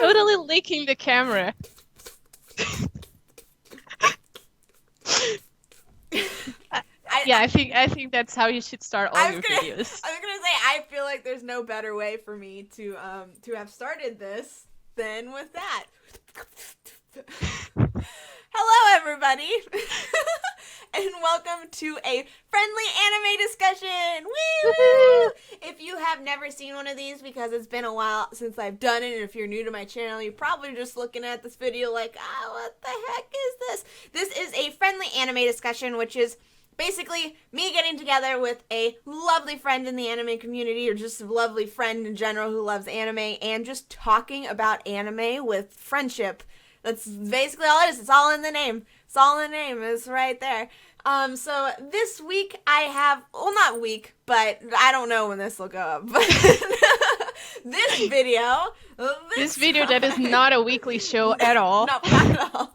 totally licking the camera. Yeah, I think that's how you should start all your videos. I was gonna say, I feel like there's no better way for me to have started this than with that. Hello, everybody, and welcome to a friendly anime discussion. Woo! If you have never seen one of these, because it's been a while since I've done it, and if you're new to my channel, you're probably just looking at this video like, what the heck is this? This is a friendly anime discussion, which is basically me getting together with a lovely friend in the anime community, or just a lovely friend in general who loves anime, and just talking about anime with friendship. That's basically all it is. It's all in the name. It's all in the name. It's right there. So this week I have, well, not week, but I don't know when this will go up, but this video that is not a weekly show at all. Not at all.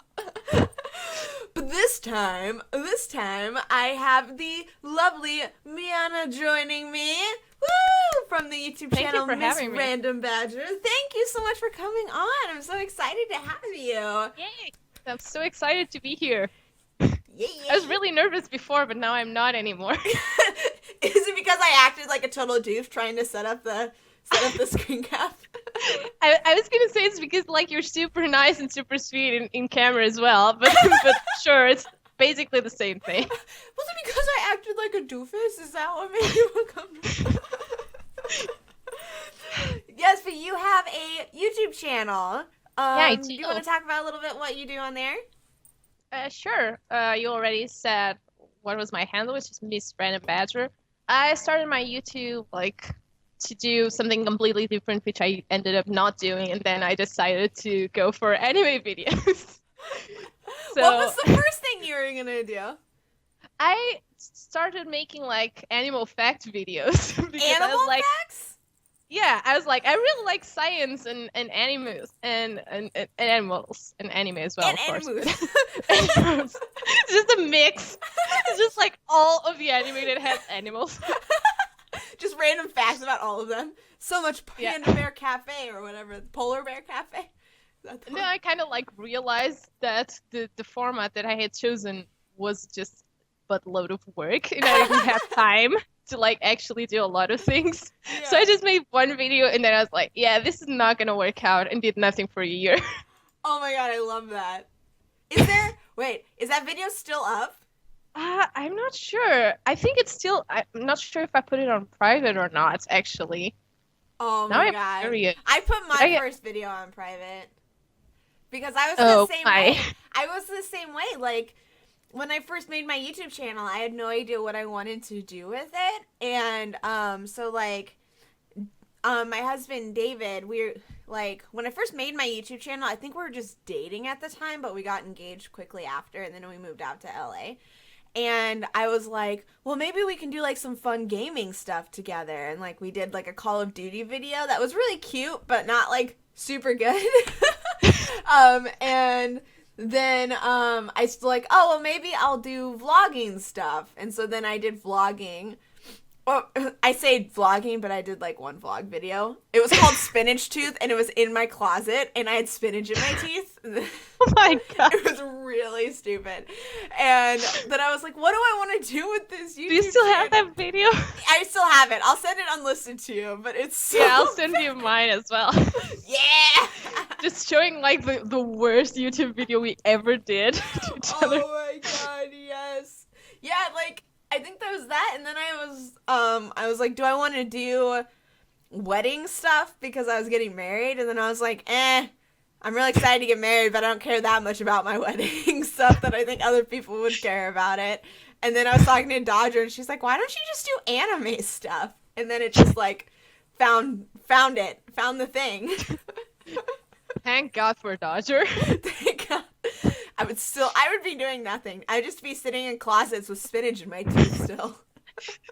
But this time, I have the lovely Miana joining me. Woo! From the YouTube channel MsRandomBadger. Thank you so much for coming on. I'm so excited to have you. Yay! I'm so excited to be here. Yeah. I was really nervous before, but now I'm not anymore. Is it because I acted like a total doof trying to set up the screen cap? I was gonna say it's because like you're super nice and super sweet in camera as well, but sure, it's basically the same thing. Was it because I acted like a doofus? Is that what made you uncomfortable? Yes, but you have a YouTube channel. Yeah, I do. Do you want to talk about a little bit what you do on there? Sure. You already said what was my handle, which is MsRandomBadger. I started my YouTube to do something completely different, which I ended up not doing, and then I decided to go for anime videos. So, what was the first thing you were gonna do? I started making animal fact videos. Animal facts? Yeah, I was like, I really like science and animals and animals and anime as well, and of course. Animals. It's just a mix. It's just like all of the anime that has animals. Just random facts about all of them. So much Panda Bear Cafe or whatever, Polar Bear Cafe. And then I kind of realized that the format that I had chosen was just but a load of work, and I didn't have time to actually do a lot of things. Yeah. So I just made one video, and then I was like, yeah, this is not gonna work out, and did nothing for a year. Oh my god, I love that. Is that video still up? I'm not sure. I think it's still, I'm not sure if I put it on private or not, actually. Oh my god. I put my first video on private. Because I was the same way. I was the same way. When I first made my YouTube channel, I had no idea what I wanted to do with it. And, my husband, David, when I first made my YouTube channel, I think we were just dating at the time, but we got engaged quickly after, and then we moved out to LA. And I was like, well, maybe we can do some fun gaming stuff together. And we did a Call of Duty video that was really cute, but not super good. And then I was like, oh, well, maybe I'll do vlogging stuff. And so then I did vlogging. Well, I say vlogging, but I did one vlog video. It was called Spinach Tooth, and it was in my closet, and I had spinach in my teeth. Oh my god. It was really stupid. And then I was like, what do I want to do with this YouTube Do you still have that video? I still have it. I'll send it unlisted to you, but it's so Yeah, I'll send you mine as well. Yeah! Just showing the worst YouTube video we ever did to each other. Oh my god, yes. Yeah, I think there was that, and then I was like, do I want to do wedding stuff because I was getting married? And then I was like, I'm really excited to get married, but I don't care that much about my wedding stuff that I think other people would care about it. And then I was talking to Dodger, and she's like, why don't you just do anime stuff? And then it just found the thing. Thank God for Dodger. Thank God. I would be doing nothing. I'd just be sitting in closets with spinach in my teeth still.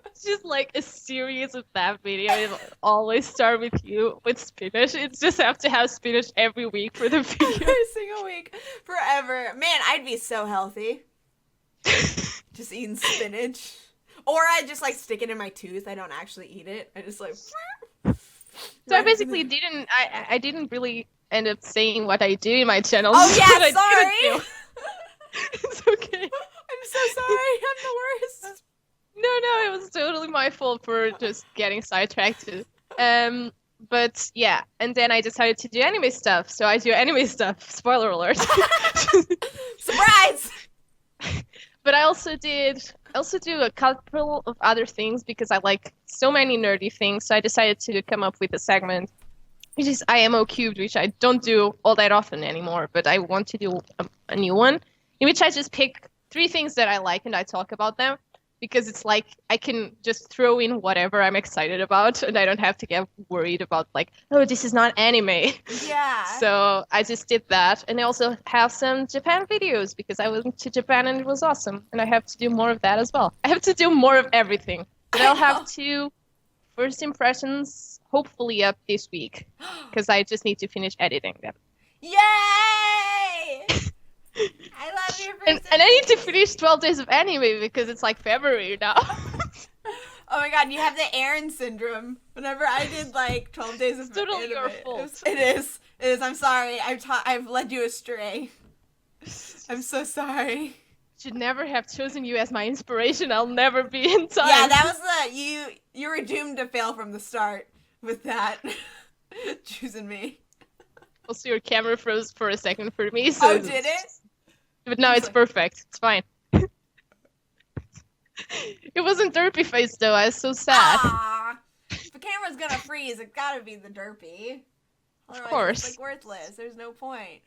It's just a series of that video. It'll always start with you with spinach. It's just have to have spinach every week for the video. Every single week. Forever. Man, I'd be so healthy. Just eating spinach. Or I just stick it in my tooth. I don't actually eat it. I just So I basically didn't really end up saying what I do in my channel. Oh yeah, that I sorry. didn't do. It's okay. I'm so sorry. I'm the worst. No, it was totally my fault for just getting sidetracked. But yeah, and then I decided to do anime stuff, so I do anime stuff. Spoiler alert. Surprise! But I also do a couple of other things because I like so many nerdy things. So I decided to come up with a segment, which is IMO Cubed, which I don't do all that often anymore. But I want to do a new one in which I just pick 3 things that I like and I talk about them. Because it's like I can just throw in whatever I'm excited about and I don't have to get worried about like, oh, this is not anime. Yeah. So I just did that. And I also have some Japan videos because I went to Japan and it was awesome. And I have to do more of that as well. I have to do more of everything. But I'll have 2 first impressions hopefully up this week because I just need to finish editing them. Yay! I love your first and I need to finish 12 Days of Anime because it's like February now. Oh my god, you have the Erin syndrome. Whenever I did like 12 Days of It's totally Anime, your fault. It is. I'm sorry. I've led you astray. I'm so sorry. Should never have chosen you as my inspiration. I'll never be in time. Yeah, that was you were doomed to fail from the start with that. Choosing me. Also, your camera froze for a second for me. So Oh, did it? But now it's perfect. It's fine. It wasn't derpy face though. I was so sad. Aww. If the camera's gonna freeze, it gotta be the derpy. Otherwise, Of course. it's like worthless. There's no point.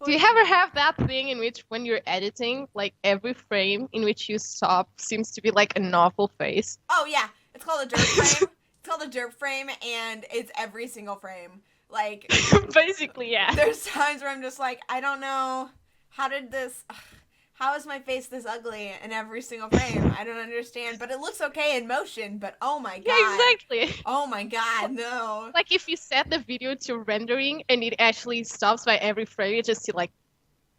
Do you ever have that thing in which when you're editing, like every frame in which you stop seems to be like a novel face? Oh yeah, it's called a derp frame. It's called a derp frame, and it's every single frame. Like Basically, yeah. there's times where I'm just like, I don't know, how is my face this ugly in every single frame? I don't understand, but it looks okay in motion, but oh my god. Yeah, exactly. Oh my god, no. Like if you set the video to rendering and it actually stops by every frame, you just see like,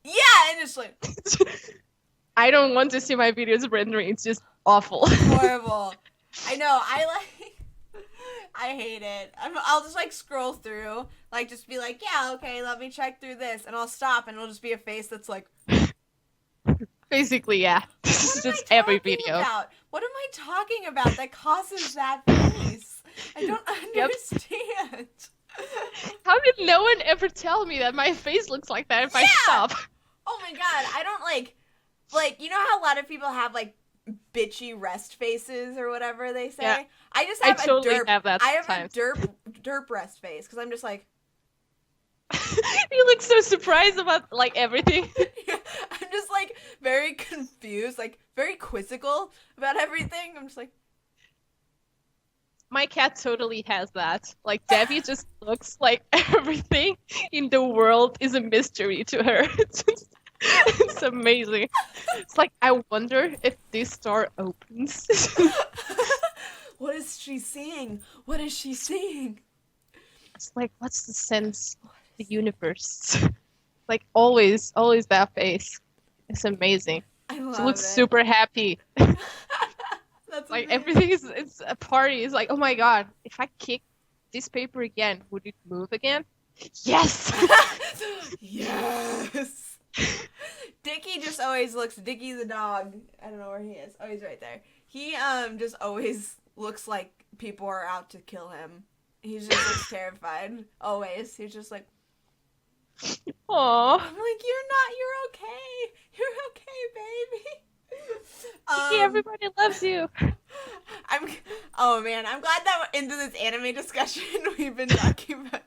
Yeah, and just like, I don't want to see my videos rendering. It's just awful. horrible. I know, I hate it. I'll just like scroll through, like just be like, yeah, okay, let me check through this, and I'll stop, and it'll just be a face that's like, Basically, yeah. This is just every video. What am I talking about that causes that face? I don't understand. How did no one ever tell me that my face looks like that if I stop? Oh my god, I don't like, you know how a lot of people have like bitchy rest faces or whatever they say? Yeah. I just have a derp rest face because I'm just like, You look so surprised about like everything. yeah, I'm just like very confused, like very quizzical about everything. I'm just like, My cat totally has that. Like Debbie just looks like everything in the world is a mystery to her. It's amazing. It's like I wonder if this door opens. what is she seeing? What is she seeing? It's like, what's the sense of the universe? Like always that face. It's amazing. I love She looks it. super happy. That's Like amazing. everything it's a party. It's like, oh my god, if I kick this paper again, would it move again? Yes. Yes. Dickie just always looks. Dickie the dog. I don't know where he is. Oh, he's right there. He just always looks like people are out to kill him. He just looks terrified. Always. He's just like, Aww. I'm like, you're okay. You're okay, baby. Everybody loves you. Oh man, I'm glad that into this anime discussion we've been talking about.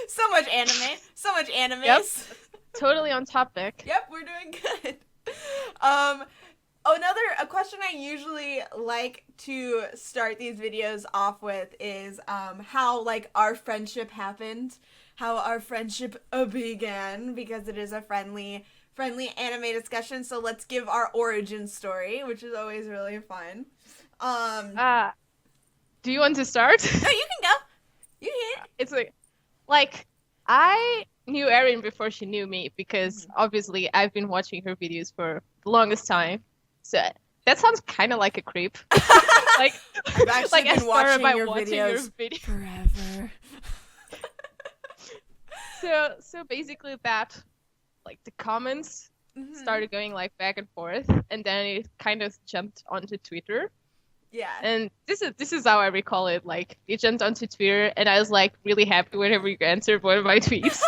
So much anime. So much animes. Yep. Totally on topic. Yep, we're doing good. A question I usually like to start these videos off with is how like our friendship happened, how our friendship began, because it is a friendly anime discussion. So let's give our origin story, which is always really fun. Do you want to start? No, you can go. You hit. It's like I knew Erin before she knew me because obviously I've been watching her videos for the longest time. So that sounds kind of like a creep. Like I've actually like been I started watching by your watching videos your video. forever. So basically that, like, the comments started going like back and forth, and then it kind of jumped onto Twitter. Yeah. And this is how I recall it. Like, it jumped onto Twitter, and I was like really happy whenever you answered one of my tweets.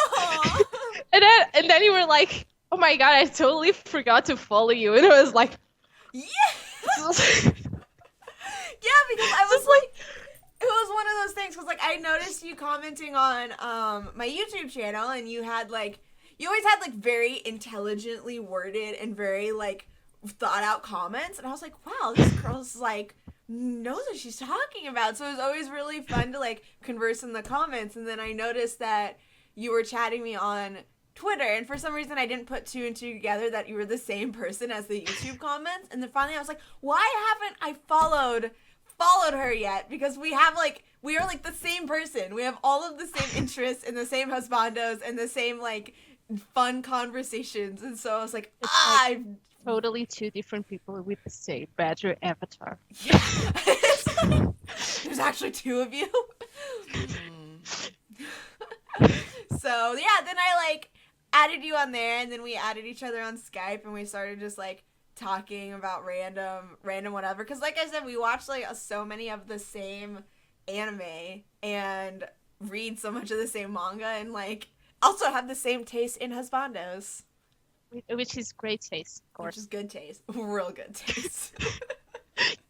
and then you were like, "Oh my god, I totally forgot to follow you," and I was like, "Yeah." Yeah, because I was like, it was one of those things, because like I noticed you commenting on my YouTube channel, and you had like, you always had like very intelligently worded and very like thought out comments, and I was like, wow, this girl's like knows what she's talking about. So it was always really fun to like converse in the comments. And then I noticed that you were chatting me on Twitter, and for some reason I didn't put two and two together that you were the same person as the YouTube comments. And then finally I was like, why haven't I followed her yet? Because we are like the same person. We have all of the same interests and the same husbandos and the same like fun conversations. And so I was like, totally two different people with the same badger avatar. Yeah. There's actually two of you. So yeah, then I like added you on there, and then we added each other on Skype, and we started just like talking about random whatever. Because like I said, we watch like so many of the same anime and read so much of the same manga, and like also have the same taste in husbandos. Which is great taste, of course. Which is good taste. Real good taste.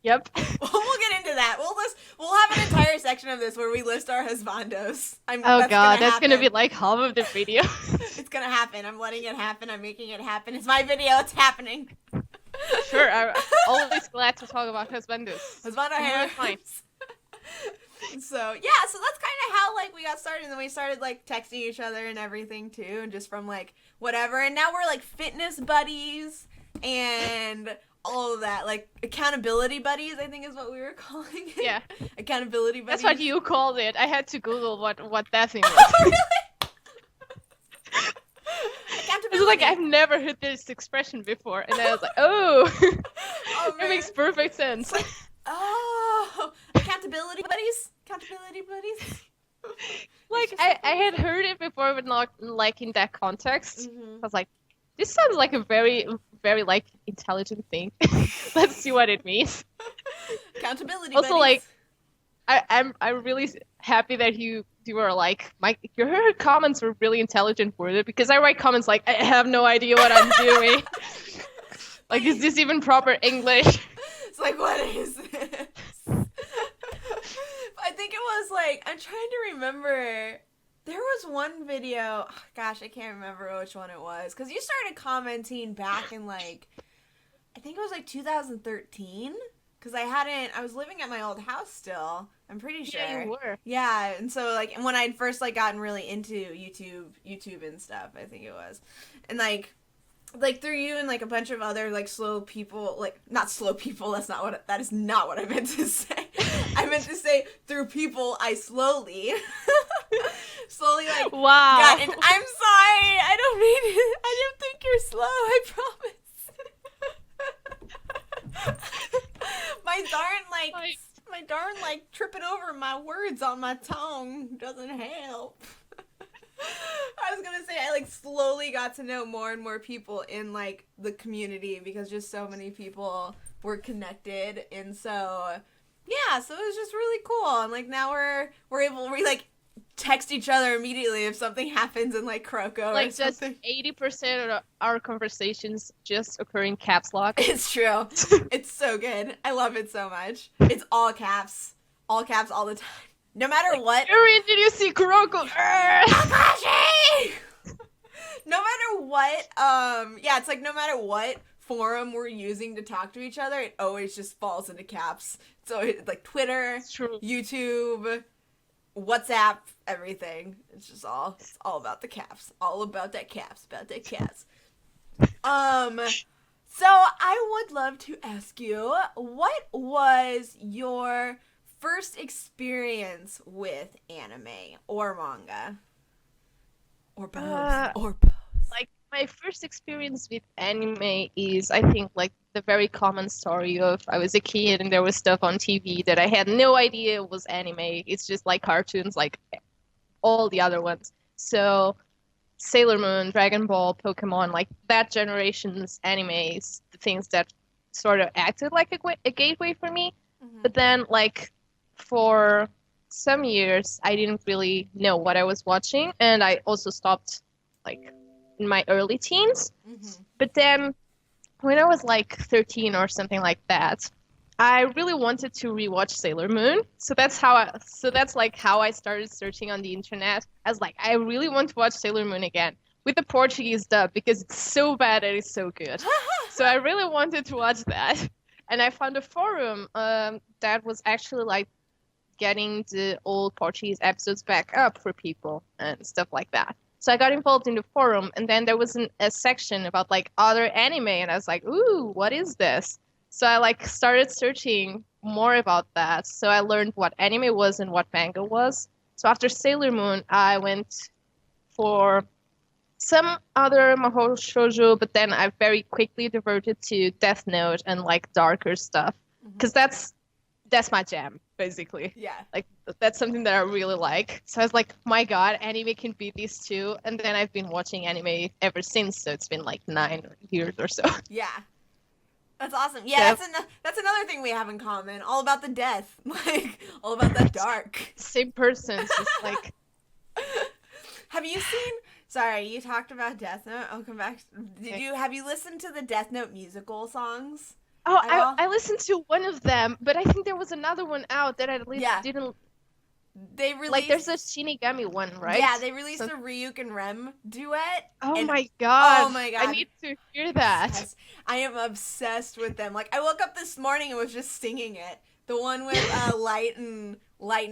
Yep. We'll get into that. We'll have an entire section of this where we list our husbandos. That's gonna be like half of the video. It's gonna happen. I'm letting it happen. I'm making it happen. It's my video. It's happening. Sure. I'm always glad to talk about husbandos. Husbando hair. So yeah, so that's kind of how like we got started, and then we started like texting each other and everything too, and just from like whatever, and now we're like fitness buddies and all of that, like accountability buddies, I think is what we were calling it. Yeah, accountability buddies. That's what you called it. I had to Google what that thing was. Really? Accountability. It's like I've never heard this expression before, and I was like, oh it makes perfect sense. Oh, accountability buddies? Accountability buddies? Like, I had heard it before, but not, like, in that context. I was like, this sounds like a very, very, like, intelligent thing. Let's see what it means. Accountability also, buddies. like, I'm really happy that you were, like, your comments were really intelligent worded, because I write comments like, I have no idea what I'm doing. Like, is this even proper English? It's like, what is this? I think it was like, I'm trying to remember. There was one video. Oh, gosh, I can't remember which one it was. Because you started commenting back in like, I think it was like 2013. Because I was living at my old house still. I'm pretty sure. Yeah, you were. Yeah, and so like, and when I'd first like gotten really into YouTube and stuff, I think it was. And like through you and like a bunch of other like slow people, like not slow people, that is not what I meant to say. I meant to say through people I slowly like wow. got in. I'm sorry, I don't mean it. I don't think you're slow, I promise. my darn like tripping over my words on my tongue doesn't help. I was gonna say I like slowly got to know more and more people in like the community, because just so many people were connected, and so yeah, so it was just really cool. And like now we like text each other immediately if something happens in like Croco like or something. Just 80% of our conversations just occur in caps lock. It's true. It's so good. I love it so much. It's all caps all the time. No matter what. Erin, did you see Kuroko? Kakashi! No matter what, yeah, it's like no matter what forum we're using to talk to each other, it always just falls into caps. So it's like Twitter, YouTube, WhatsApp, everything. It's all about the caps. All about that caps, So I would love to ask you, what was your first experience with anime or manga? Or both. Like, my first experience with anime is, I think, like, the very common story of I was a kid and there was stuff on TV that I had no idea was anime. It's just like cartoons, like all the other ones. So Sailor Moon, Dragon Ball, Pokemon, like that generation's animes, the things that sort of acted like a gateway for me. Mm-hmm. But then, like, for some years, I didn't really know what I was watching, and I also stopped, like, in my early teens. Mm-hmm. But then, when I was like 13 or something like that, I really wanted to rewatch Sailor Moon. So that's like how I started searching on the internet. I was like, I really want to watch Sailor Moon again with the Portuguese dub because it's so bad and it's so good. So I really wanted to watch that. And I found a forum that was actually like getting the old Portuguese episodes back up for people and stuff like that. So I got involved in the forum, and then there was a section about like other anime, and I was like, ooh, what is this? So I like started searching more about that. So I learned what anime was and what manga was. So after Sailor Moon, I went for some other mahou shoujo, but then I very quickly diverted to Death Note and like darker stuff because that's my jam, basically. Yeah. Like that's something that I really like. So I was like, my God, anime can beat these two. And then I've been watching anime ever since. So it's been like 9 years or so. Yeah. That's awesome. Yeah, that's another thing we have in common. All about the death. Like, all about that dark. Same person. It's just like... Have you seen... Sorry, you talked about Death Note. I'll come back. Have you listened to the Death Note musical songs? Oh, I listened to one of them, but I think there was another one out that I at least didn't... They released... Like, there's a Shinigami one, right? Yeah, they released a Ryuk and Rem duet. Oh my god. Oh my god. I need to hear that. Yes. I am obsessed with them. Like, I woke up this morning and was just singing it. The one with Light and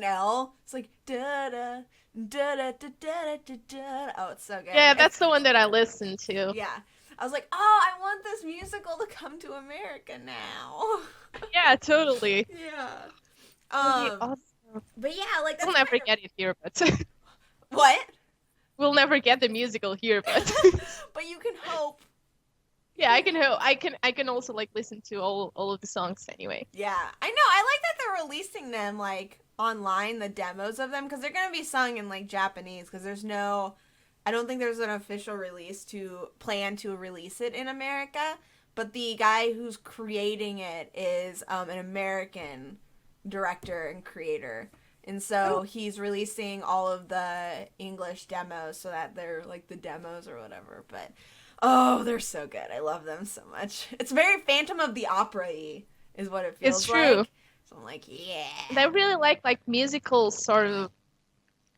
L. It's like, da-da, da-da, da-da, da-da. Oh, it's so good. Yeah, that's the one that I listened to. Yeah. I was like, oh, I want this musical to come to America now. Yeah, totally. Yeah. Awesome. But yeah, like, that's we'll never get it here, but... What? We'll never get the musical here, but... But you can hope. Yeah, I can hope. I can also, like, listen to all of the songs anyway. Yeah. I know. I like that they're releasing them, like, online, the demos of them, because they're going to be sung in, like, Japanese, because there's no... I don't think there's an official plan to release it in America, but the guy who's creating it is an American director and creator. And so he's releasing all of the English demos so that they're like the demos or whatever. But, oh, they're so good. I love them so much. It's very Phantom of the Opera-y is what it feels like. It's true. So I'm like, yeah. And I really like musical sort of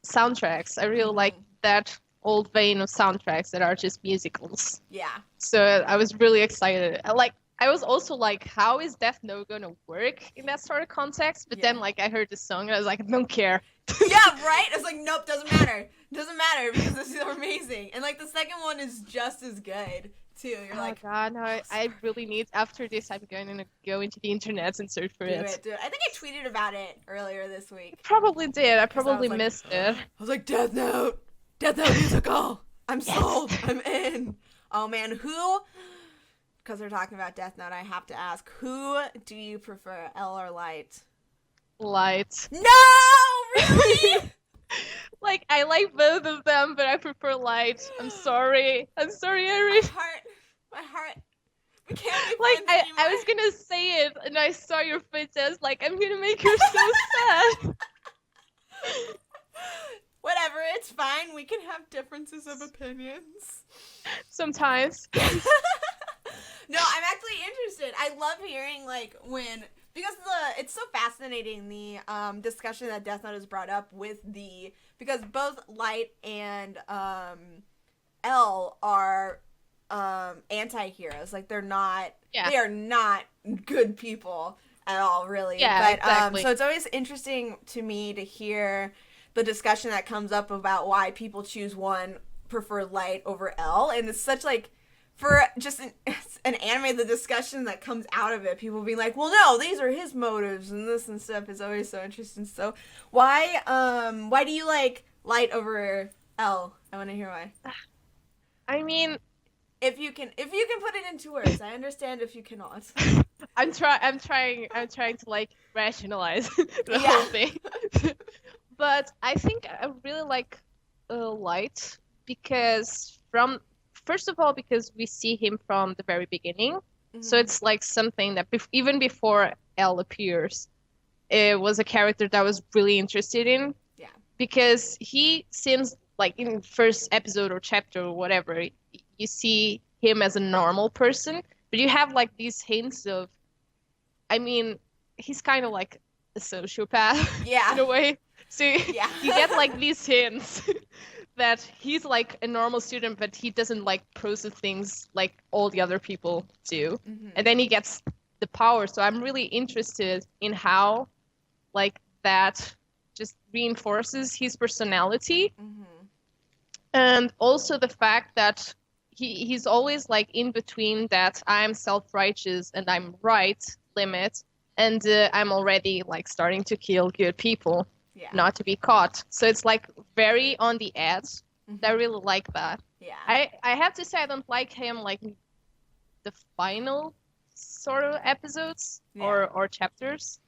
soundtracks. I really like that old vein of soundtracks that are just musicals. Yeah. So I was really excited. I was also like, how is Death Note gonna work in that sort of context? But then, like, I heard the song and I was like, I don't care. Yeah, right? It's like, nope, doesn't matter. Doesn't matter because this is amazing. And, like, the second one is just as good, too. You're like... Oh, God, no, I really need... After this, I'm going to go into the internet and search for it. Do it. I think I tweeted about it earlier this week. I probably did. I probably missed it. I was like, Death Note! Death Note musical! I'm sold! I'm in! Oh, man, who... Because we're talking about Death Note, I have to ask, who do you prefer, L or Light? Light. No! Really? Like, I like both of them, but I prefer Light. I'm sorry, Erin. My heart. We can't be like, friends anymore. I was gonna say it, and I saw your face, I was like, I'm gonna make her so sad. Whatever, it's fine. We can have differences of opinions. Sometimes. No, I'm actually interested. I love hearing, like, because it's so fascinating, the discussion that Death Note has brought up because both Light and L are anti-heroes. Like, they are not good people at all, really. Yeah, but, exactly. So it's always interesting to me to hear the discussion that comes up about why people prefer Light over L, and it's such, like, for just an anime, the discussion that comes out of it, people being like, well, no, these are his motives and this and stuff is always so interesting. So why do you like Light over L? I want to hear why. I mean, if you can put it into words. I understand if you cannot. I'm trying to like rationalize the whole thing. But I think I really like Light because first of all, because we see him from the very beginning. So it's like something that even before L appears, it was a character that I was really interested in. Yeah. Because he seems like in first episode or chapter or whatever, you see him as a normal person, but you have like these hints of, I mean, he's kind of like a sociopath in a way. So you get like these hints that he's like a normal student, but he doesn't like process things like all the other people do. And then he gets the power. So I'm really interested in how like that just reinforces his personality. And also the fact that he's always like in between that I'm self-righteous and I'm right limit, and I'm already like starting to kill good people, not to be caught. So it's like very on the edge. I really like that. I have to say I don't like him like the final sort of episodes or chapters.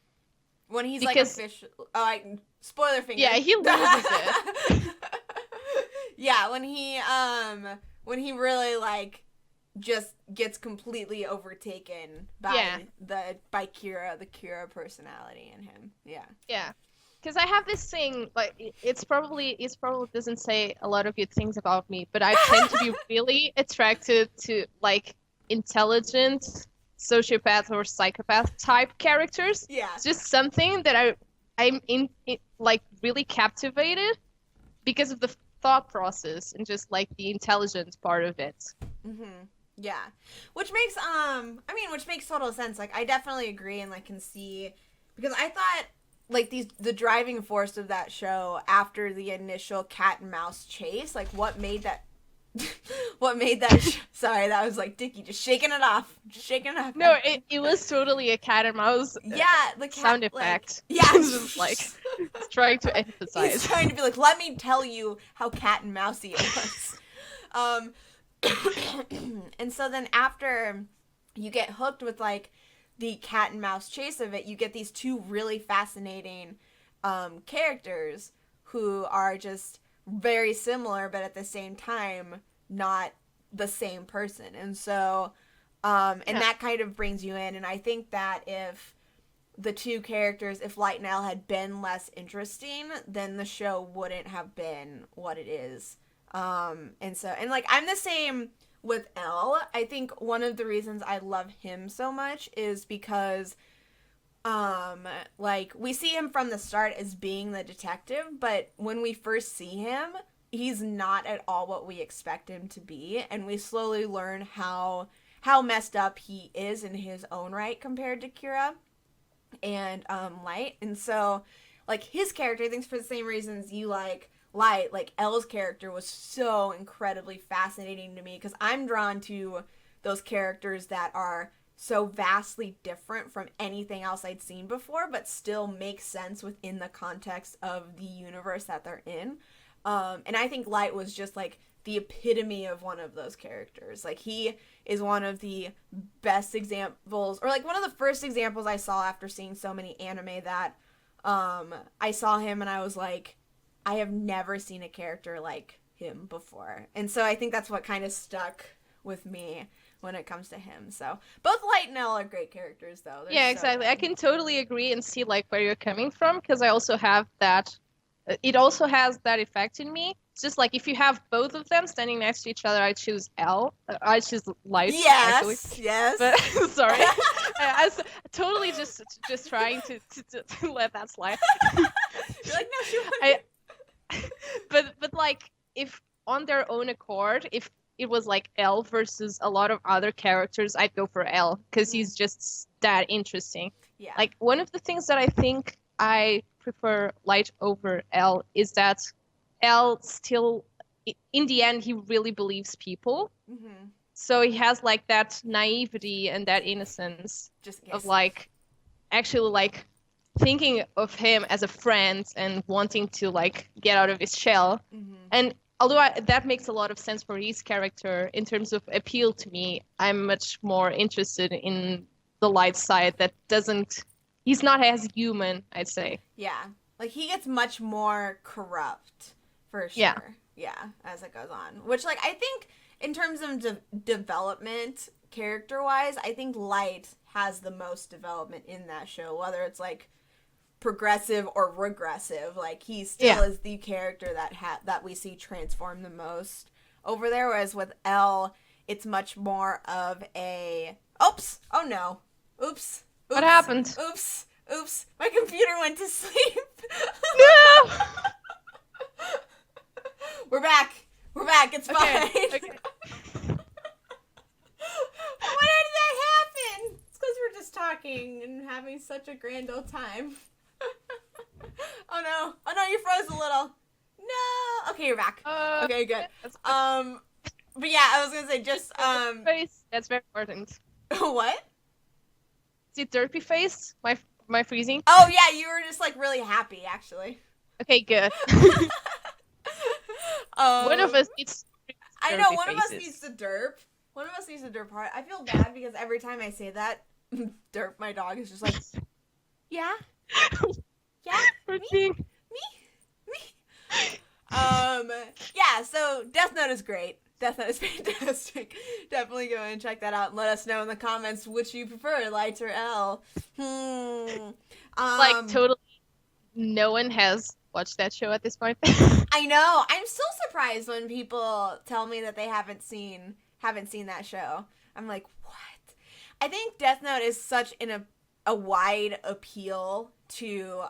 When he's like official, spoiler finger. Yeah, he loses it. Yeah, when he really like just gets completely overtaken by the Kira personality in him. Yeah. Yeah. Because I have this thing, like it's probably doesn't say a lot of good things about me, but I tend to be really attracted to like intelligent sociopath or psychopath type characters. Yeah. It's just something that I'm like really captivated because of the thought process and just like the intelligence part of it. Yeah. Which makes total sense. Like I definitely agree and like can see, because I thought like the driving force of that show after the initial cat and mouse chase, like what made that sorry, that was like Dickie just shaking it off. No, it was totally a cat and mouse the cat, sound effect. Like, yeah. It was like trying to emphasize. He's trying to be like, let me tell you how cat and mousey it was. And so then after you get hooked with like the cat and mouse chase of it, you get these two really fascinating characters who are just very similar, but at the same time not the same person. And so that kind of brings you in. And I think that if the two characters, if Light and Elle had been less interesting, then the show wouldn't have been what it is. And like I'm the same with Elle. I think one of the reasons I love him so much is because like we see him from the start as being the detective, but when we first see him, he's not at all what we expect him to be, and we slowly learn how messed up he is in his own right compared to Kira and Light. And so like his character, I think for the same reasons you like Light, like Elle's character was so incredibly fascinating to me, because I'm drawn to those characters that are so vastly different from anything else I'd seen before, but still make sense within the context of the universe that they're in. And I think Light was just like the epitome of one of those characters. Like he is one of the best examples, or like one of the first examples I saw after seeing so many anime that I saw him and I was like, I have never seen a character like him before. And so I think that's what kind of stuck with me when it comes to him. So both Light and Elle are great characters, though. Yeah, exactly. I can totally agree and see like where you're coming from, because I also have that. It also has that effect in me. It's just like if you have both of them standing next to each other, I choose Elle. I choose Light. Yes, actually. yes. But sorry, I was totally just trying to let that slide. You're like, no, she wouldn't. But like if on their own accord, if it was like Elle versus a lot of other characters, I'd go for Elle, because he's just that interesting. Yeah. Like one of the things that I think I prefer Light over Elle is that Elle still, in the end, he really believes people. So he has like that naivety and that innocence of like actually like thinking of him as a friend and wanting to like get out of his shell. And although that makes a lot of sense for his character in terms of appeal to me, I'm much more interested in the Light side that he's not as human, I'd say. Yeah. Like he gets much more corrupt, for sure. as it goes on. Which, like, I think in terms of development, character-wise, I think Light has the most development in that show, whether it's, like, progressive or regressive. Like, he still is the character that we see transform the most over there, whereas with L, it's much more of a... Oops! Oh, no. Oops. What happened? Oops. My computer went to sleep. No! We're back. It's fine. Okay. Why did that happen? It's because we're just talking and having such a grand old time. Oh no, you froze a little. No. Okay, you're back. Okay, good. But yeah, I was gonna say just face. That's very important. What? Is it derpy face? My freezing? Oh yeah, you were just like really happy actually. Okay, good. One of us needs. I know one of us needs to derp. One of us needs to derp hard. I feel bad because every time I say that, derp, my dog is just like, yeah, me. Yeah. So Death Note is great. Death Note is fantastic. Definitely go and check that out and let us know in the comments which you prefer, Light or L. Like totally, no one has watched that show at this point. I know. I'm still surprised when people tell me that they haven't seen that show. I'm like, what? I think Death Note is such a wide appeal to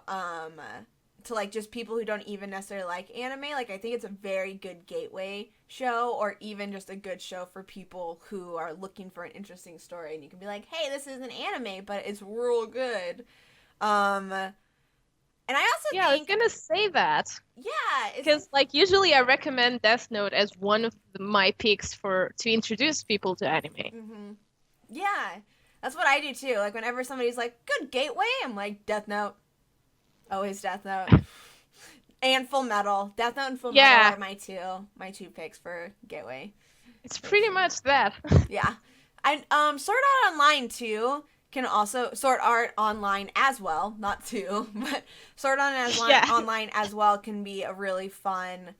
like just people who don't even necessarily like anime. Like, I think it's a very good gateway show, or even just a good show for people who are looking for an interesting story. And you can be like, hey, this is an anime, but it's real good. And I also think... I was gonna say that. Yeah. Because, like, usually I recommend Death Note as one of my picks to introduce people to anime. Mm-hmm. Yeah. That's what I do, too. Like, whenever somebody's like, good gateway, I'm like, Death Note. Always Death Note. And Full Metal. Death Note and Full Metal are my two picks for gateway. It's pretty much that. Yeah. And Sword Art Online, too, can also... Sword Art Online as well. Not two, but Sword Art Online as well can be a really fun,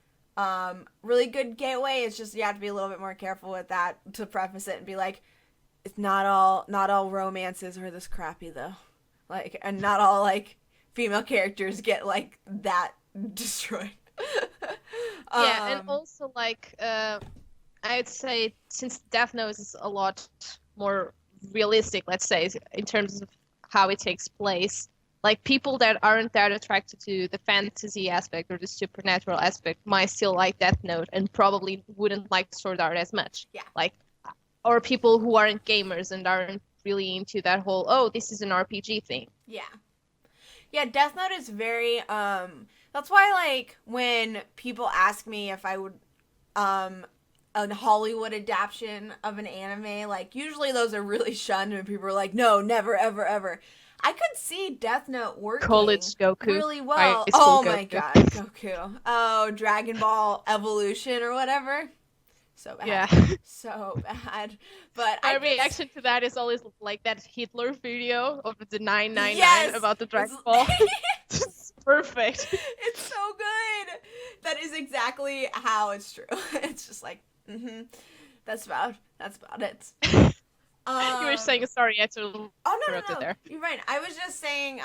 really good gateway. It's just you have to be a little bit more careful with that to preface it and be like, it's not all romances are this crappy, though. Like, and not all, like, female characters get, like, that destroyed. And also, like, I'd say since Death Note is a lot more realistic, let's say, in terms of how it takes place, like, people that aren't that attracted to the fantasy aspect or the supernatural aspect might still like Death Note and probably wouldn't like Sword Art as much. Yeah. Like, or people who aren't gamers and aren't really into that whole, oh, this is an RPG thing. Yeah. Yeah, Death Note is very, that's why, like, when people ask me if I would, a Hollywood adaptation of an anime, like, usually those are really shunned and people are like, no, never, ever, ever. I could see Death Note working College Goku. Really well. Oh my god, Goku. Oh, Dragon Ball Evolution or whatever. So bad. Yeah. So bad. But my reaction to that is always like that Hitler video of the 999 about the Dragon Ball. It's perfect. It's so good. That is exactly how it's true. It's just like, that's about it. You were saying sorry, I totally interrupted there. You're right. I was just saying,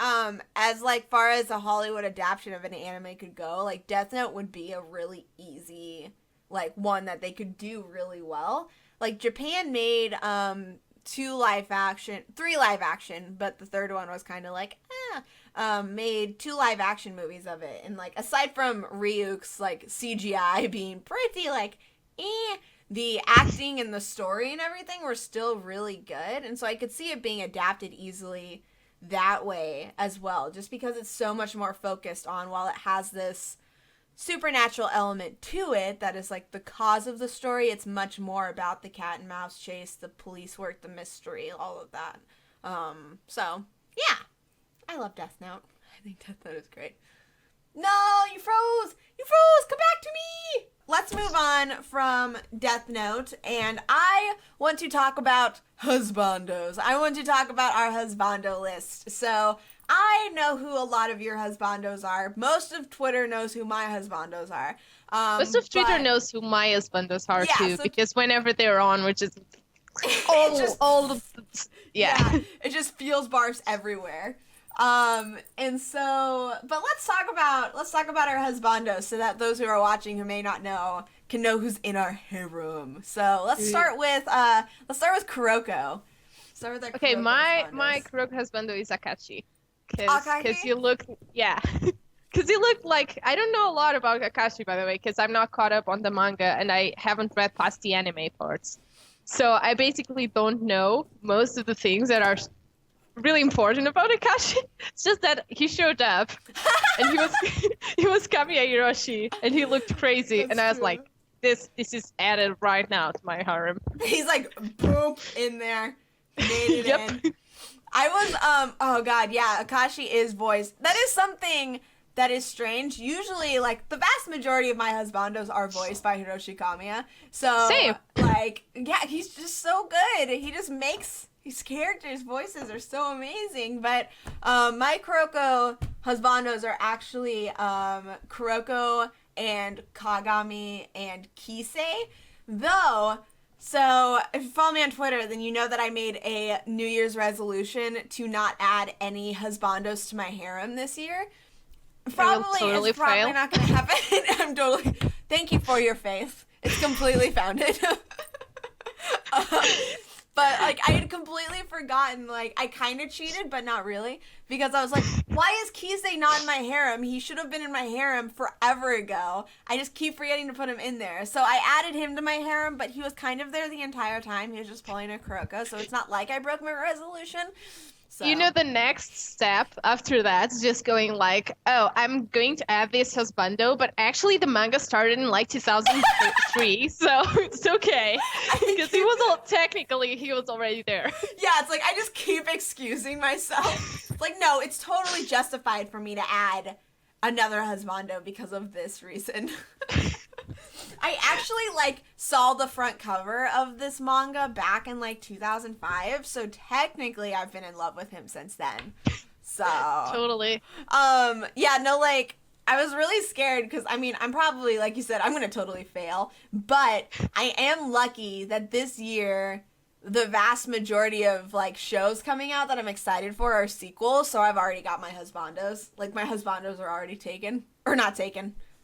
as like far as a Hollywood adaptation of an anime could go, like Death Note would be a really easy, like, one that they could do really well. Like, Japan made 3 live action, but the third one was kind of like, made 2 live action movies of it. And, like, aside from Ryuk's, like, CGI being pretty, like, the acting and the story and everything were still really good. And so I could see it being adapted easily that way as well, just because it's so much more focused on, while it has this supernatural element to it that is like the cause of the story, it's much more about the cat and mouse chase, the police work, the mystery, all of that. So yeah, I love Death Note. I think Death Note is great. No, you froze, come back to me. Let's move on from Death Note, and I want to talk about husbandos. I want to talk about our husbando list. So I know who a lot of your husbandos are. Most of Twitter knows who my husbandos are. Most of Twitter knows who my husbandos are too, so because whenever they're on, we're just it just feels barbs everywhere. And so, but let's talk about our husbandos so that those who are watching who may not know can know who's in our harem. So let's start with Kuroko. Start with our okay, Kuroko my Kuroko husbando is Akashi, because you look because you look like, I don't know a lot about Akashi, by the way, because I'm not caught up on the manga and I haven't read past the anime parts. So I basically don't know most of the things that are really important about Akashi. It's just that he showed up and he was Kamiya Hiroshi and he looked crazy. That's and I was true. like, this is added right now to my harem. He's like, boop, in there. Made it Yep. in. I was, oh god, yeah, Akashi is voiced. That is something that is strange. Usually, like, the vast majority of my husbandos are voiced by Hiroshi Kamiya. So, Same. like, yeah, he's just so good. He just makes his characters' voices are so amazing. But my Kuroko husbandos are actually Kuroko and Kagami and Kisei. Though, so if you follow me on Twitter, then you know that I made a New Year's resolution to not add any husbandos to my harem this year. It's probably not going to happen. I'm totally. Thank you for your faith. It's completely founded. But like I had completely forgotten. Like I kind of cheated, but not really, because I was like, "Why is Kisei not in my harem? He should have been in my harem forever ago. I just keep forgetting to put him in there." So I added him to my harem, but he was kind of there the entire time. He was just pulling a Kuroko, so it's not like I broke my resolution. So. You know, the next step after that is just going like, oh, I'm going to add this husbando, but actually the manga started in like 2003, so it's okay. Because technically he was already there. Yeah, it's like I just keep excusing myself. It's like, no, it's totally justified for me to add another husbando because of this reason. I actually like saw the front cover of this manga back in like 2005, so technically I've been in love with him since then. So totally. Yeah, no, like I was really scared because I mean I'm probably, like you said, I'm gonna totally fail, but I am lucky that this year the vast majority of like shows coming out that I'm excited for are sequels, so I've already got my husbandos. Like my husbandos are already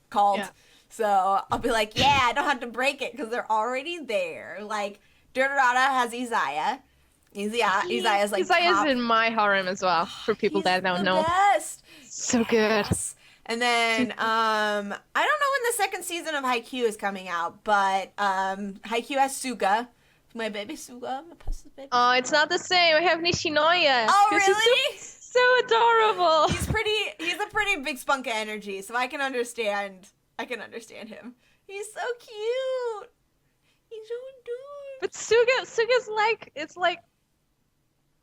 called. Yeah. So I'll be like, yeah, I don't have to break it because they're already there. Like, Durarara has Izaya. Izaya's like Izaya's in my harem as well, for people that don't know. Best. So good. And then, I don't know when the second season of Haikyuu is coming out, but Haikyuu has Suga. My baby Suga. My precious baby. Oh, it's not the same. I have Nishinoya. Oh, really? So adorable. He's a pretty big spunk of energy, so I can understand him. He's so cute. He's so adorable. But Suga's like, it's like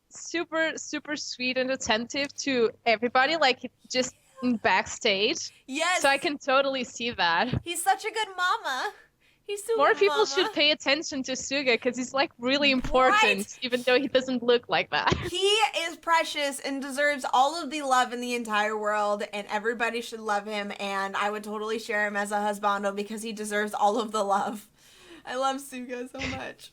super, super sweet and attentive to everybody, like just backstage. Yes. So I can totally see that. He's such a good mama. He's so More good people mama. should pay attention to Suga because he's like really important, right? Even though he doesn't look like that. He is precious and deserves all of the love in the entire world, and everybody should love him, and I would totally share him as a husbando because he deserves all of the love. I love Suga so much.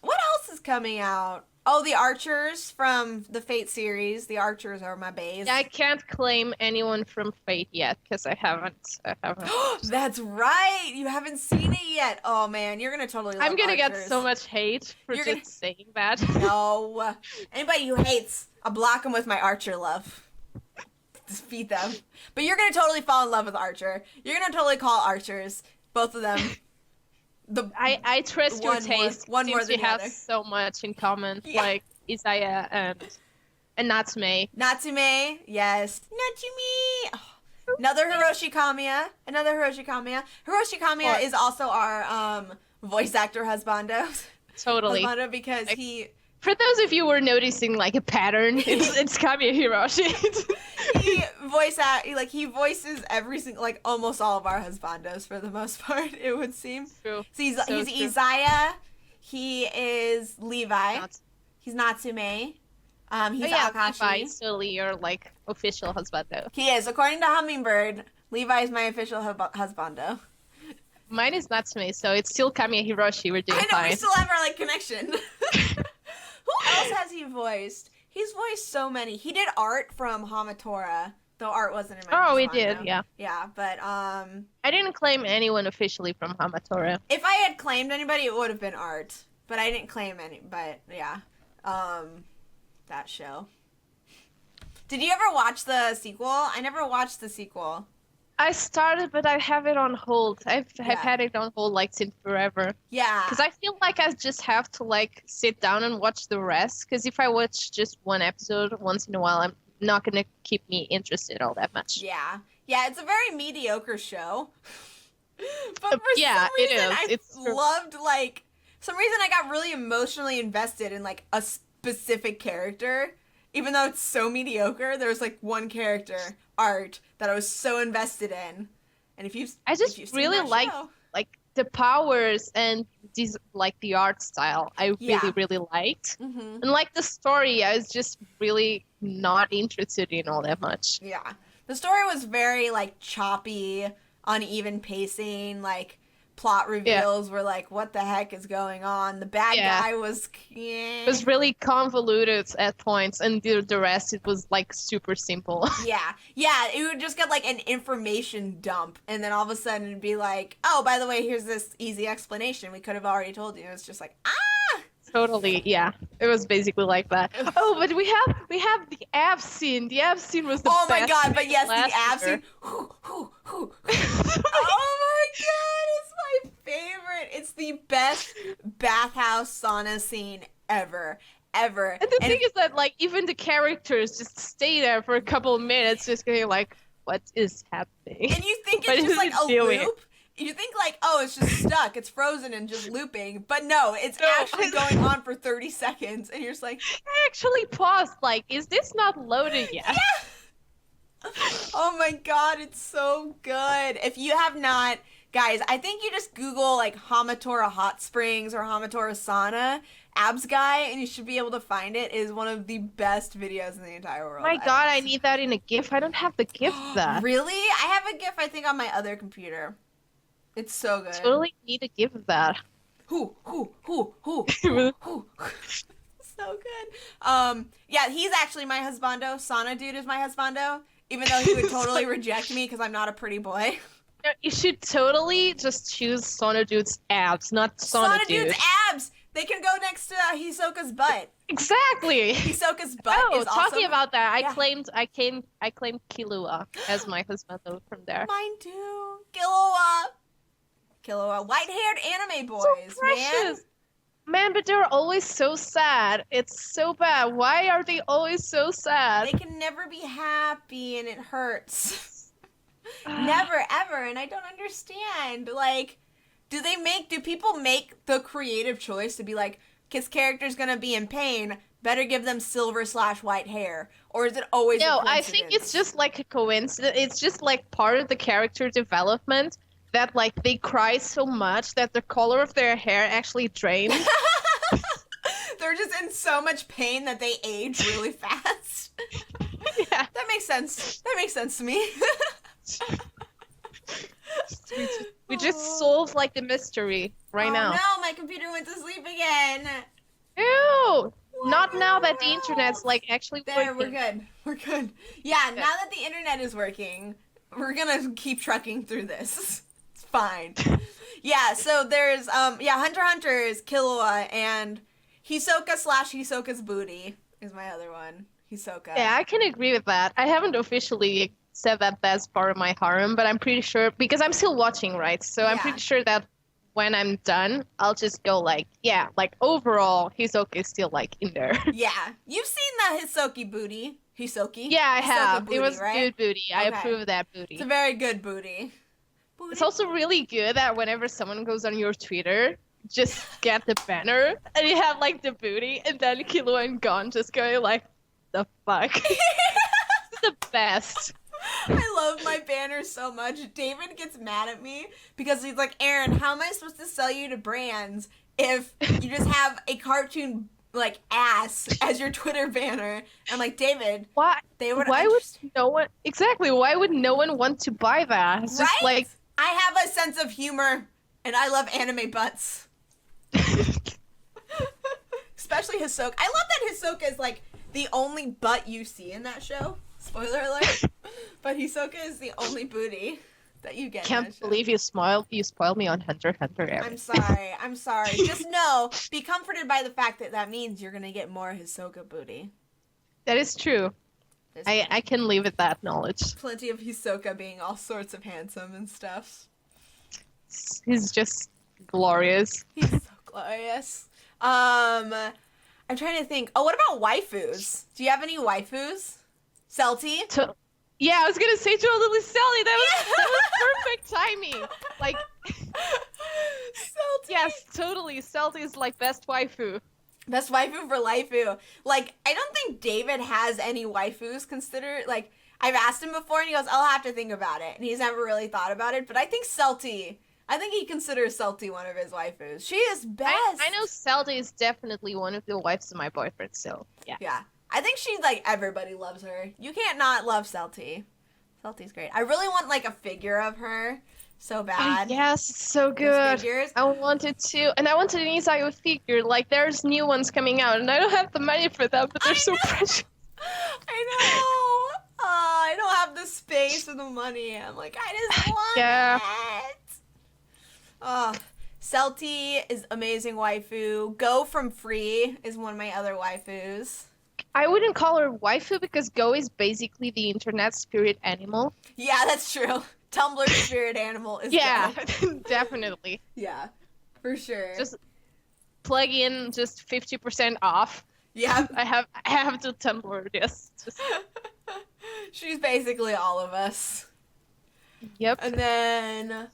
What else is coming out? Oh, the Archers from the Fate series. The Archers are my baes. Yeah, I can't claim anyone from Fate yet because I haven't. That's right. You haven't seen it yet. Oh man, you're gonna totally love I'm gonna Archers. Get so much hate for saying that. No. Anybody who hates, I'll block them with my Archer love. Just feed them. But you're gonna totally fall in love with Archer. You're gonna totally call Archers, both of them. I trust your taste. One more than we the have other. so much in common, like Izaya and Natsume. Natsume, yes. Natsume! Oh. Another Hiroshi Kamiya. Hiroshi Kamiya is also our voice actor husbando. Totally. Husbando because he... For those of you who are noticing like a pattern, it's Kamiya Hiroshi. he voices every single, like almost all of our husbandos for the most part, it would seem. True. So he's Izaya, he is Levi, he's Natsume, He's yeah, Akashi. Levi is totally your like official husbando. He is. According to Hummingbird, Levi is my official husbando. Mine is Natsume, so it's still Kamiya Hiroshi. We're doing I know, fine. we still have our, like, connection. Who else has he voiced? He's voiced so many. He did art from Hamatora, though art wasn't in my Oh, husbando. we did, yeah. Yeah, but, I didn't claim anyone officially from Hamatora. if I had claimed anybody, it would have been art. But I didn't claim any, but, yeah. That show. Did you ever watch the sequel? I never watched the sequel. I started, but I have it on hold. I've had it on hold like since forever. Yeah. Because I feel like I just have to like sit down and watch the rest. Because if I watch just one episode once in a while, I'm not gonna keep me interested all that much. Yeah. Yeah, it's a very mediocre show. But for Yeah, some reason, it is. I It's loved, like, some reason I got really emotionally invested in, like, a specific character. Even though it's so mediocre, there was, like, one character, Art, that I was so invested in. And if you've I just if you've seen really that like show, the powers and these like the art style. I Yeah. really liked. Mhm. And like the story, I was just really not interested in all that much. Yeah. The story was very, like, choppy, uneven pacing, like, plot reveals were like, what the heck is going on? The bad guy was... It was really convoluted at points, and the rest, it was like super simple. Yeah. Yeah, it would just get, like, an information dump, and then all of a sudden it'd be like, oh, by the way, here's this easy explanation we could have already told you. It's just like, ah! Totally, yeah. It was basically like that. Oh, but we have the ab scene. The ab scene was the Oh best. my god, but yes, the ab last year. scene. Oh my god, it's my favorite. It's the best bathhouse sauna scene ever. Ever. And the thing is that, like, even the characters just stay there for a couple of minutes, just going like, what is happening? And you think What it's just is like it a doing? loop. You think like, oh, it's just stuck, it's frozen and just looping. But no, it's No. actually going on for 30 seconds. And you're just like, I actually paused, like, is this not loaded yet? oh my god, it's so good. If you have not, guys, I think you just Google like Hamatora Hot Springs or Hamatora Sauna abs guy and you should be able to find it. It is one of the best videos in the entire world. My god, I need that in a GIF. I don't have the GIF of that. Really? I have a GIF, I think, on my other computer. It's so good. Totally need a GIF of that. Hoo. So good. Yeah, he's actually my husbando. Sauna dude is my husbando. Even though he would totally reject me because I'm not a pretty boy. You should totally just choose Sona Dude's abs, not Sona Dude. Dude's abs! They can go next to Hisoka's butt. Exactly. Hisoka's butt Oh, is talking awesome. about that, Yeah. I claimed Killua as my husband from there. Mine too. Killua. White-haired anime boys, So precious. man. Man, but they're always so sad. It's so bad. Why are they always so sad? They can never be happy and it hurts. Never, ever. And I don't understand. Like, do people make the creative choice to be like, this character's gonna be in pain, better give them silver/white hair? Or is it always No, a I think it's coincidence? just like a coincidence. It's just like part of the character development that like they cry so much that the color of their hair actually drains. They're just in so much pain that they age really fast. Yeah. That makes sense. That makes sense to me. We just solved like the mystery right now. No, my computer went to sleep again. Ew! Not now that the internet's like actually There, working. we're good. We're good. Yeah, now that the internet is working, we're gonna keep trucking through this. It's fine. Yeah, so there's Hunter x Hunter is Killua, and Hisoka/Hisoka's booty is my other one. Hisoka. Yeah, I can agree with that. I haven't officially said that that's part of my harem, but I'm pretty sure because I'm still watching, right? So I'm Yeah. pretty sure that when I'm done, I'll just go like, yeah, like overall, Hisoka is still like in there. Yeah. You've seen the Hisoki booty. Hisoki? Yeah, I Hisoka have. booty, It was right? good booty. I Okay. approve of that booty. It's a very good booty. It's also really good that whenever someone goes on your Twitter, just get the banner and you have like the booty, and then Killua and Gon just going like, the fuck. It's the best. I love my banner so much. David gets mad at me because he's like, Aaron, how am I supposed to sell you to brands if you just have a cartoon like ass as your Twitter banner. I'm like, David, Why? they would. Why would no one? Exactly. Why would no one want to buy that? It's just Right? I have a sense of humor, and I love anime butts. Especially Hisoka. I love that Hisoka is like the only butt you see in that show. Spoiler alert. But Hisoka is the only booty that you get. Can't believe you spoiled me on Hunter x Hunter. Erin. I'm sorry. Just know, be comforted by the fact that that means you're gonna get more Hisoka booty. That is true. I can leave with that knowledge. Plenty of Hisoka being all sorts of handsome and stuff. He's just glorious. He's so glorious. I'm trying to think. Oh, what about waifus? Do you have any waifus? Celty? Yeah, I was gonna say totally Celty. That was perfect timing. Like, Celty. Yes, totally. Celty is like best waifu. Best waifu for laifu. Like, I don't think David has any waifus considered. Like, I've asked him before, and he goes, "I'll have to think about it." And he's never really thought about it. But I think Celty. I think he considers Celty one of his waifus. She is best. I know Celty is definitely one of the wives of my boyfriend. So yeah. Yeah. I think she's like, everybody loves her. You can't not love Celty. Celty's great. I really want like a figure of her so bad. Yes, it's so good. Figures. I wanted to, and I wanted an Isayo figure. Like there's new ones coming out, and I don't have the money for them, but they're so precious. I know. I don't have the space or the money. I'm like, I just want it. Celty is amazing waifu. Go from Free is one of my other waifus. I wouldn't call her waifu because Go is basically the internet spirit animal. Yeah, that's true. Tumblr spirit animal is Go. Definitely. Yeah, for sure. Just plug in just 50% off. Yeah. I have to Tumblr this. Just... She's basically all of us. Yep. And then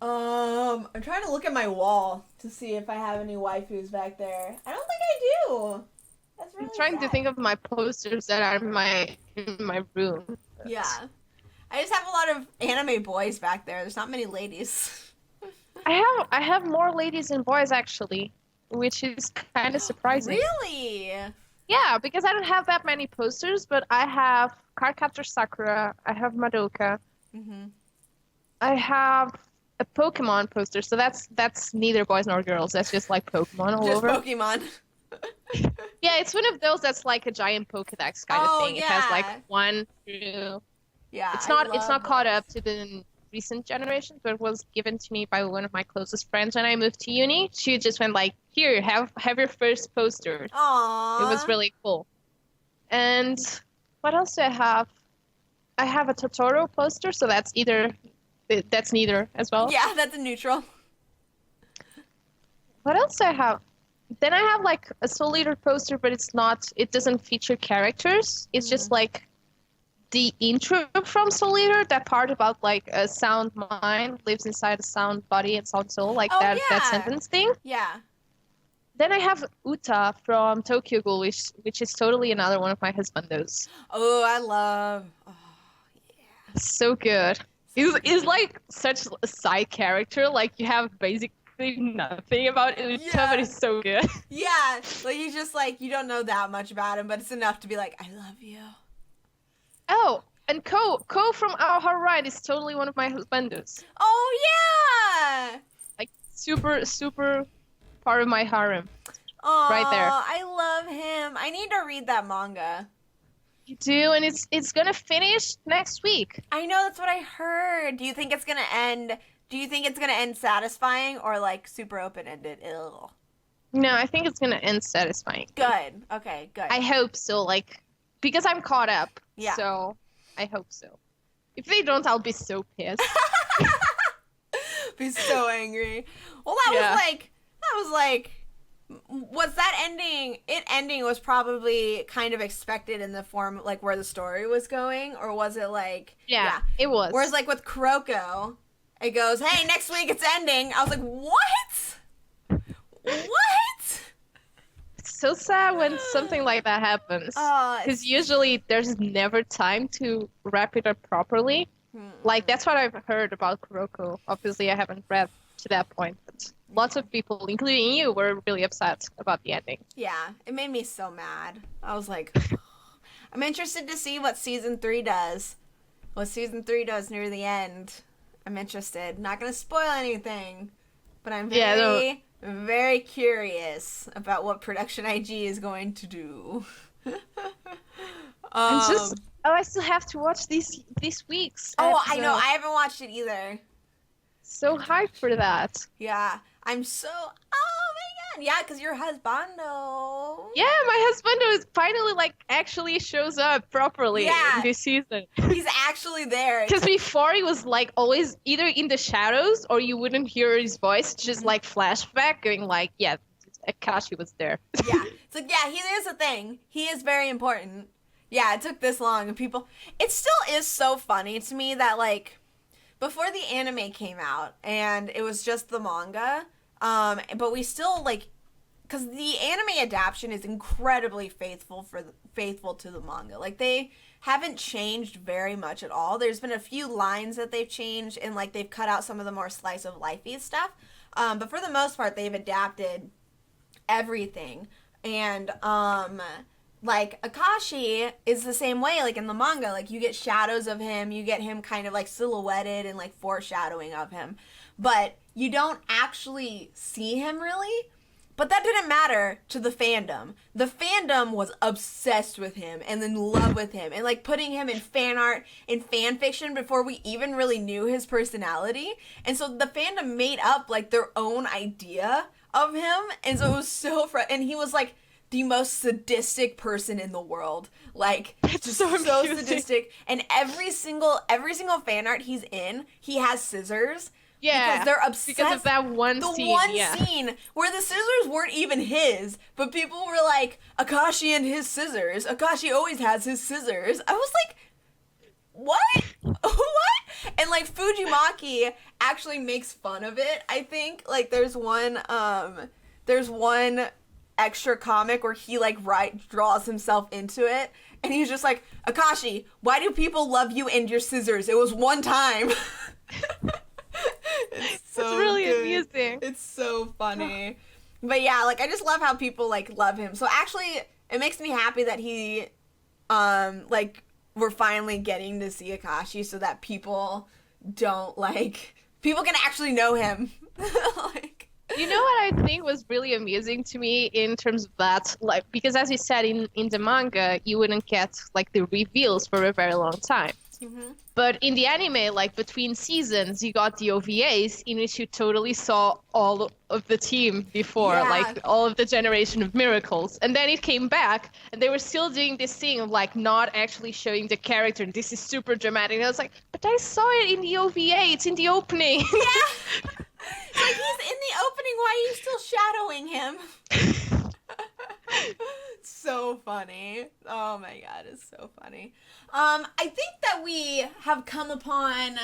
I'm trying to look at my wall to see if I have any waifus back there. I don't think I do. That's really I'm trying to think of my posters that are in my room. Yeah. I just have a lot of anime boys back there. There's not many ladies. I have more ladies than boys actually, which is kind of surprising. Really? Yeah, because I don't have that many posters, but I have Cardcaptor Sakura, I have Madoka, I have a Pokemon poster, so that's neither boys nor girls. That's just like Pokemon all over. Just Pokemon. Yeah, it's one of those that's like a giant Pokedex kind of thing. Yeah. It has like 1, 2. Yeah. It's not caught up to the recent generation, but it was given to me by one of my closest friends when I moved to uni. She just went like, "Here, have your first poster." Aww. It was really cool. And what else do I have? I have a Totoro poster, so that's neither as well. Yeah, that's a neutral. What else do I have? Then I have like a Soul Eater poster, but it doesn't feature characters. It's just like the intro from Soul Eater, that part about like a sound mind lives inside a sound body and sound soul, like that sentence thing. Yeah. Then I have Uta from Tokyo Ghoul, which is totally another one of my husbandos. Oh, I love. Oh, yeah. So good. He's like such a side character. Like you have basically nothing about Uta, but he's so good. Yeah, like he's just like, you don't know that much about him, but it's enough to be like, I love you. Oh, and Ko from Our Ride is totally one of my husbandos. Oh yeah. Like super part of my harem. Oh, right there. I love him. I need to read that manga. You do, and it's gonna finish next week. I know, that's what I heard. Do you think it's gonna end? Do you think it's gonna end satisfying or like super open-ended? Ew. No, I think it's gonna end satisfying. Good. Okay, good. I hope so, like, because I'm caught up. Yeah. So, I hope so. If they don't, I'll be so pissed. Be so angry. Well, that was that ending? Ending was probably kind of expected in the form, like, where the story was going, or was it like... Yeah, it was. Whereas, like, with Kuroko, it goes, hey, next week it's ending. I was like, what? What? It's so sad when something like that happens. Because usually there's never time to wrap it up properly. Like, that's what I've heard about Kuroko. Obviously, I haven't read to that point. But lots of people, including you, were really upset about the ending. Yeah, it made me so mad. I was like, I'm interested to see what season 3 does. What season 3 does near the end. I'm interested. Not going to spoil anything, but I'm very curious about what Production IG is going to do. I still have to watch this week's. Oh, I know. I haven't watched it either. So hyped for that. Yeah, I'm so. Oh my god! Yeah, because you're husbando. Yeah, my husbando is finally actually shows up properly in this season. He's actually there. Because before he was always either in the shadows or you wouldn't hear his voice, just flashback going Akashi was there. Yeah, it's here's the thing. He is very important. Yeah, it took this long, and people. It still is so funny to me that before the anime came out and it was just the manga, but we still because the anime adaptation is incredibly faithful to the manga. They haven't changed very much at all. There's been a few lines that they've changed, and they've cut out some of the more slice of lifey stuff. But for the most part, they've adapted everything. And Akashi is the same way. In the manga, you get shadows of him, you get him kind of silhouetted and foreshadowing of him, but you don't actually see him really. But that didn't matter to the fandom. The fandom was obsessed with him and in love with him and putting him in fan art and fan fiction before we even really knew his personality. And so the fandom made up their own idea of him, and so it was so and he was the most sadistic person in the world. Just so sadistic. And every single fan art he's in, he has scissors. Yeah, because they're obsessed. Because of that one scene. The one scene where the scissors weren't even his, but people were like, Akashi and his scissors. Akashi always has his scissors. I was like, what? What? And Fujimaki actually makes fun of it, I think. There's one extra comic where he draws himself into it, and he's just like, Akashi, why do people love you and your scissors? It was one time. It's really good. amusing. It's so funny. But yeah, I just love how people love him. So actually it makes me happy that he we're finally getting to see Akashi so that people don't people can actually know him. You know what I think was really amusing to me in terms of that, because as you said in the manga, you wouldn't get the reveals for a very long time. Mm-hmm. But in the anime, between seasons, you got the OVAs in which you totally saw all of the team before, all of the generation of miracles. And then it came back, and they were still doing this thing of not actually showing the character. And this is super dramatic. And I was like, but I saw it in the OVA. It's in the opening. Yeah. He's in the opening. Why are you still shadowing him? So funny. Oh my god, it's so funny. I think that we have come upon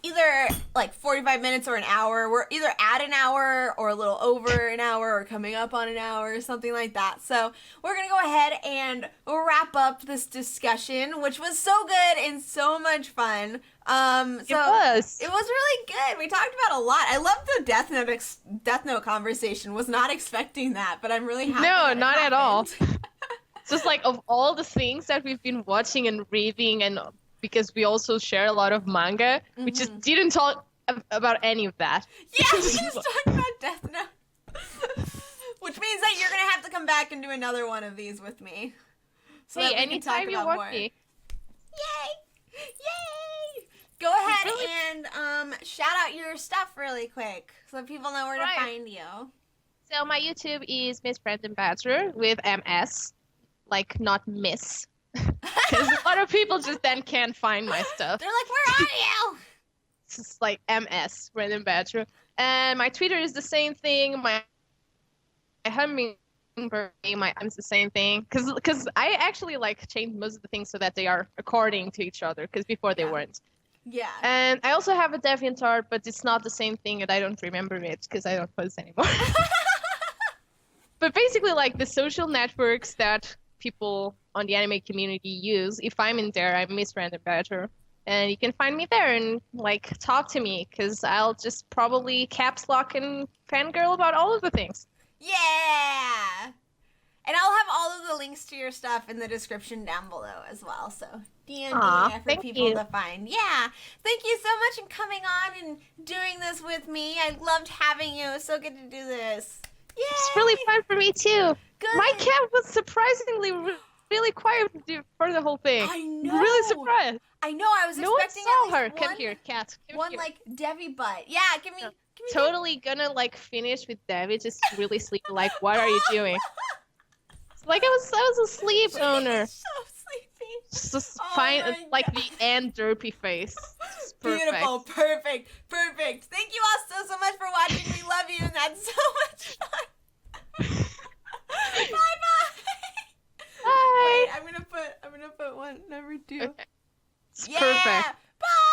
either 45 minutes or an hour. We're either at an hour or a little over an hour or coming up on an hour or something like that. So we're going to go ahead and wrap up this discussion, which was so good and so much fun. It was really good. We talked about a lot. I love the Death Note conversation. Was not expecting that, but I'm really happy. No, that not it at all. Just of all the things that we've been watching and reading, and because we also share a lot of manga, we just didn't talk about any of that. Yeah, we just talked about Death Note. Which means that you're gonna have to come back and do another one of these with me. So hey, anytime you want me. Yay! Yay! Go ahead and shout out your stuff really quick so people know where to find you. So my YouTube is MsRandomBadger with MS, not Miss. Because a lot of people just then can't find my stuff. They're like, where are you? It's just MS, Random Badger. And my Twitter is the same thing. My Hummingbird, my is the same thing. Because I actually changed most of the things so that they are according to each other. Because before they weren't. Yeah. And I also have a DeviantArt, but it's not the same thing, and I don't remember it because I don't post anymore. But basically, the social networks that people on the anime community use, if I'm in there, I'm MsRandomBadger. And you can find me there and like talk to me because I'll just probably caps lock and fangirl about all of the things. Yeah! And I'll have all of the links to your stuff in the description down below as well. So D&D for people to find. Yeah. Thank you so much for coming on and doing this with me. I loved having you. It was so good to do this. Yay! It's really fun for me too. Good. My cat was surprisingly really quiet for the whole thing. I know. Really surprised. I know. I was expecting one saw at her. least Come here, cat. Come here. like Debbie butt. Yeah, give me. Totally gonna like finish with Debbie just really sleepy. Like, what are you doing? Like I was asleep, owner. So sleepy. Just fine, like the and derpy face. Beautiful, perfect. Thank you all so much for watching. We love you, and that's so much fun. Bye. Bye. Wait, I'm gonna put 1 number 2. Okay. It's perfect. Bye.